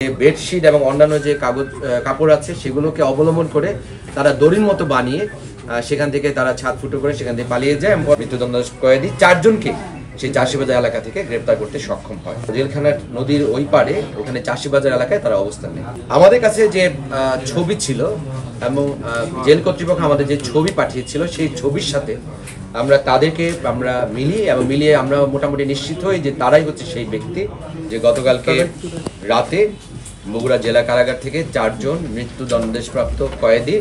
Bedsheet এবং অন্যান্য যে কাপড় আছে সেগুলোকে অবলম্বন করে তারা দড়ির মতো বানিয়ে সেখান থেকে তারা ছাদ ফুটো করে সেখান থেকে পালিয়ে যায় এবং মৃত্যুদণ্ড কয়েদি 4 জনকে সেই চাষিবাজার এলাকা থেকে গ্রেপ্তার করতে সক্ষম হয়। জেলখানার নদীর ওই পারে ওখানে চাষিবাজার এলাকায় তারা অবস্থান নেয়। আমাদের কাছে যে ছবি ছিল এবং জেল কর্তৃপক্ষ আমাদের যে ছবি পাঠিয়েছিল সেই ছবির সাথে আমরা তাদেরকে মিলিয়ে আমরা মোটামুটি নিশ্চিত হই যে তারাই হচ্ছে সেই ব্যক্তি যে গতকালকে রাতে বগুড়া জেলা কারাগার থেকে 4 জন মৃত্যুদণ্ডাদেশপ্রাপ্ত কয়েদি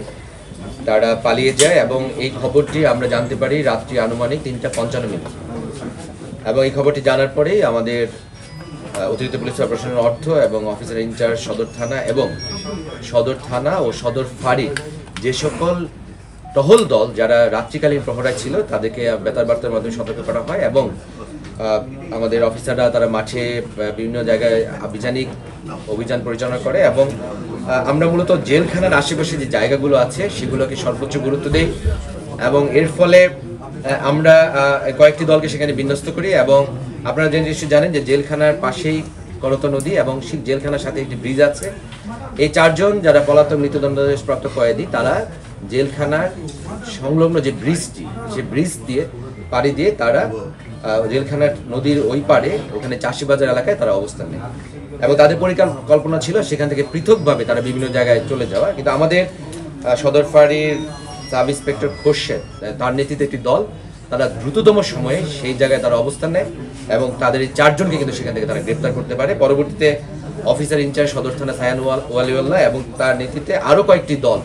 তারা পালিয়ে যায় এবং এই খবরটি আমরা জানতে পারি রাত্রি আনুমানিক 3:55 এবং এই খবরটি জানার পরেই আমাদের অতিরিক্ত পুলিশ প্রশাসনের অর্থ এবং অফিসার ইনচার্জ সদর থানা ও সদর ফাঁড়ির যে সকল টহল দল যারা রাত্রিকালীন প্রহরায় ছিল তাদেরকে বেতার বার্তার মাধ্যমে সতর্ক করা হয় এবং আমাদের অফিসাররা তারা মাঠে বিভিন্ন জায়গায় অভিযান পরিচালনা করে এবং আমরা মূলত জেলখানার আশেপাশে যে জায়গাগুলো আছে সেগুলোকে সর্বোচ্চ গুরুত্ব দেই এবং এর ফলে আমরা কয়েকটি দলকে সেখানে বিন্যস্ত করি এবং আপনারা যে নিশ্চয়ই জানেন যে জেলখানার পাশেই করত নদী এবং সেই জেলখানার সাথে একটি ব্রিজ আছে। এই 4 জন যারা পলাতক মৃত্যুদণ্ডাদেশপ্রাপ্ত কয়েদি তারা জেলখানার সংলগ্ন যে ব্রিজটি সেই ব্রিজ দিয়ে পাড়ি দিয়ে তারা জেলখানার নদীর ওই পারে ওখানে চাষিবাজার এলাকায় তারা অবস্থান নেয় এবং তাদের পরিকল্পনা ছিল সেখান থেকে পৃথকভাবে তারা বিভিন্ন জায়গায় চলে যাওয়া, কিন্তু আমাদের সদর ফাঁড়ির সাব ইন্সপেক্টর খোরশেদ তার নেতৃত্বে একটি দল তারা দ্রুততম সময়ে সেই জায়গায় তারা অবস্থান নেয় এবং তাদের এই 4 জনকে কিন্তু সেখান থেকে তারা গ্রেপ্তার করতে পারে। পরবর্তীতে অফিসার ইনচার্জ সদর থানা সায়ান ওয়ালিউল্লাহ এবং তার নেতৃত্বে আরও কয়েকটি দল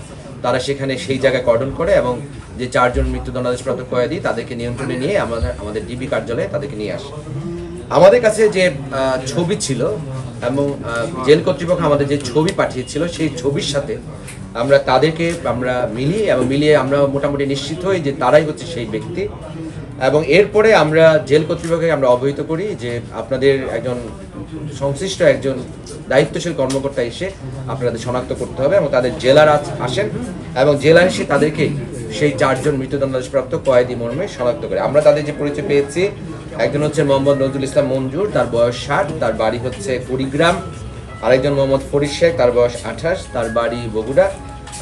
তারা সেখানে সেই জায়গায় কর্ডন করে এবং যে 4 জন মৃত্যুদণ্ডাদেশপ্রাপ্ত কয়েদি তাদেরকে নিয়ন্ত্রণে নিয়ে আমাদের ডিবি কার্যালয়ে তাদেরকে নিয়ে আসে। আমাদের কাছে যে ছবি ছিল এবং জেল কর্তৃপক্ষ আমাদের যে ছবি পাঠিয়েছিল সেই ছবির সাথে আমরা তাদেরকে মিলিয়ে আমরা মোটামুটি নিশ্চিত হই যে তারাই হচ্ছে সেই ব্যক্তি এবং এরপরে আমরা জেল কর্তৃপক্ষকে আমরা অবহিত করি যে আপনাদের সংশ্লিষ্ট একজন দায়িত্বশীল কর্মকর্তা এসে আপনাদের শনাক্ত করতে হবে এবং তাদের জেলার আসেন এবং জেলা এসে তাদেরকে সেই 4 জন মৃত্যুদণ্ডাদেশপ্রাপ্ত কয়েদি মর্মে শনাক্ত করে। আমরা তাদের যে পরিচয় পেয়েছি, একজন হচ্ছে মোহাম্মদ নজরুল ইসলাম মঞ্জুর, তার বয়স 60, তার বাড়ি হচ্ছে কুড়িগ্রাম। আরেকজন মোহাম্মদ ফরিদ শেখ, তার বয়স 28, তার বাড়ি বগুড়া।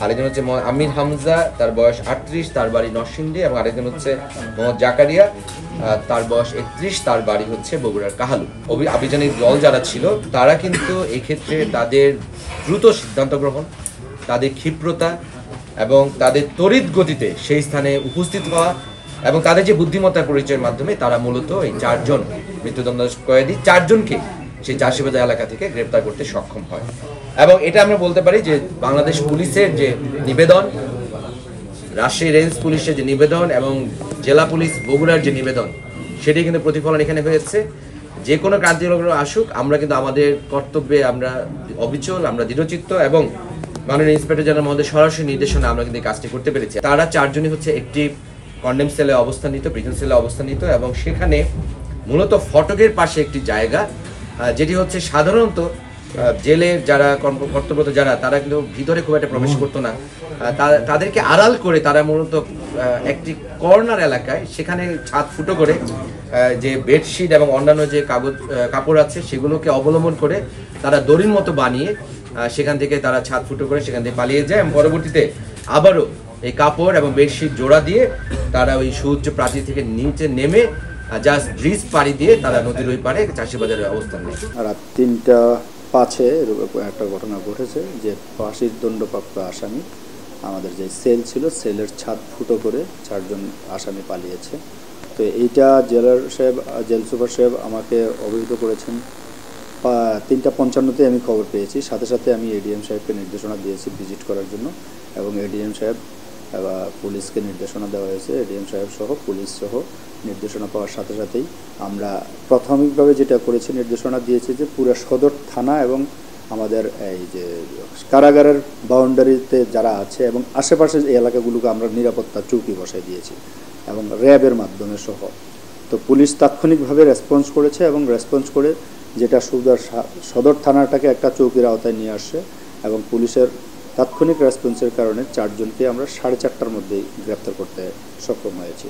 আরেকজন হচ্ছে আমির হামজা, তার বয়স 38, তার বাড়ি নরসিংদী। এবং আরেকজন হচ্ছে মোহাম্মদ জাকারিয়া, তার বয়স 31, তার বাড়ি হচ্ছে বগুড়ার কাহালু। আভিযানিক দল যারা ছিল তারা কিন্তু এক্ষেত্রে তাদের দ্রুত সিদ্ধান্ত গ্রহণ, তাদের ক্ষিপ্রতা এবং তাদের তড়িৎ গতিতে সেই স্থানে উপস্থিত হওয়া এবং তাদের যে বুদ্ধিমত্তার পরিচয়ের মাধ্যমে তারা মূলত এই 4 জন মৃত্যুদণ্ড কয়েদি 4 জনকে সেই চাষিবাজার এলাকা থেকে গ্রেপ্তার করতে সক্ষম হয়। এবং এটা আমরা বলতে পারি যে বাংলাদেশ পুলিশের যে নিবেদন, রাজশাহী রেঞ্জ পুলিশের যে নিবেদন এবং জেলা পুলিশ বগুড়ার যে নিবেদন সেটি কিন্তু প্রতিফলন এখানে হয়েছে। যে কোনো কার্যক্রম আসুক আমরা কিন্তু আমাদের কর্তব্যে আমরা অবিচল, আমরা দৃঢ়চিত্ত এবং মাননীয় ইন্সপেক্টর জেনারেল মহোদয় সরাসরি নির্দেশনা আমরা কিন্তু এই কাজটি করতে পেরেছি। তারা 4 জনই হচ্ছে একটি কন্ডেম সেলে অবস্থান নিত, প্রিজন সেলে অবস্থান নিত এবং সেখানে মূলত ফটকের পাশে একটি জায়গা যেটি হচ্ছে সাধারণত জেলে যারা কর্তব্যরত যারা তারা কিন্তু ভিতরে খুব একটা প্রবেশ করতো না, তাদেরকে আড়াল করে তারা মূলত একটি কর্নার এলাকায় সেখানে ছাদ ফুটো করে যে বেডশিট এবং অন্যান্য যে কাপড় আছে সেগুলোকে অবলম্বন করে তারা দড়ির মতো বানিয়ে সেখান থেকে তারা ছাদ ফুটো করে সেখান থেকে পালিয়ে যায় এবং পরবর্তীতে আবারও এই কাপড় এবং বেডশিট জোড়া দিয়ে তারা ওই সুউচ্চ প্রাচীর থেকে নিচে নেমে জাস্ট ব্রিজ পাড়ি দিয়ে তারা নদীর ওই পারে চাষিবাজারে অবস্থান নেয়। রাত 3:05 একটা ঘটনা ঘটেছে যে ফাঁসির দণ্ডপ্রাপ্ত আসামি আমাদের যে সেল ছিল সেলের ছাদ ফুটো করে 4 জন আসামি পালিয়েছে। তো এইটা জেল সুপার সাহেব আমাকে অবহিত করেছেন 3:55 আমি খবর পেয়েছি। সাথে সাথে আমি এডিএম সাহেবকে নির্দেশনা দিয়েছি ভিজিট করার জন্য এবং এডিএম সাহেব পুলিশকে নির্দেশনা দেওয়া হয়েছে। এডিএম সাহেব সহ পুলিশ সহ নির্দেশনা পাওয়ার সাথে সাথেই আমরা প্রাথমিকভাবে যেটা করেছি নির্দেশনা দিয়েছি যে পুরো সদর থানা এবং আমাদের এই যে কারাগারের বাউন্ডারিতে যারা আছে এবং আশেপাশের এই এলাকাগুলোকে আমরা নিরাপত্তা চৌকি বসাই দিয়েছি এবং র্যাবের মাধ্যমে সহ। তো পুলিশ তাৎক্ষণিকভাবে রেসপন্স করেছে এবং রেসপন্স করে যেটা সদর থানাটাকে একটা চৌকির আওতায় নিয়ে আসছে এবং পুলিশের তাৎক্ষণিক রেসপন্সের কারণে 4 জনকে আমরা 4:30টার মধ্যেই গ্রেপ্তার করতে সক্ষম হয়েছি।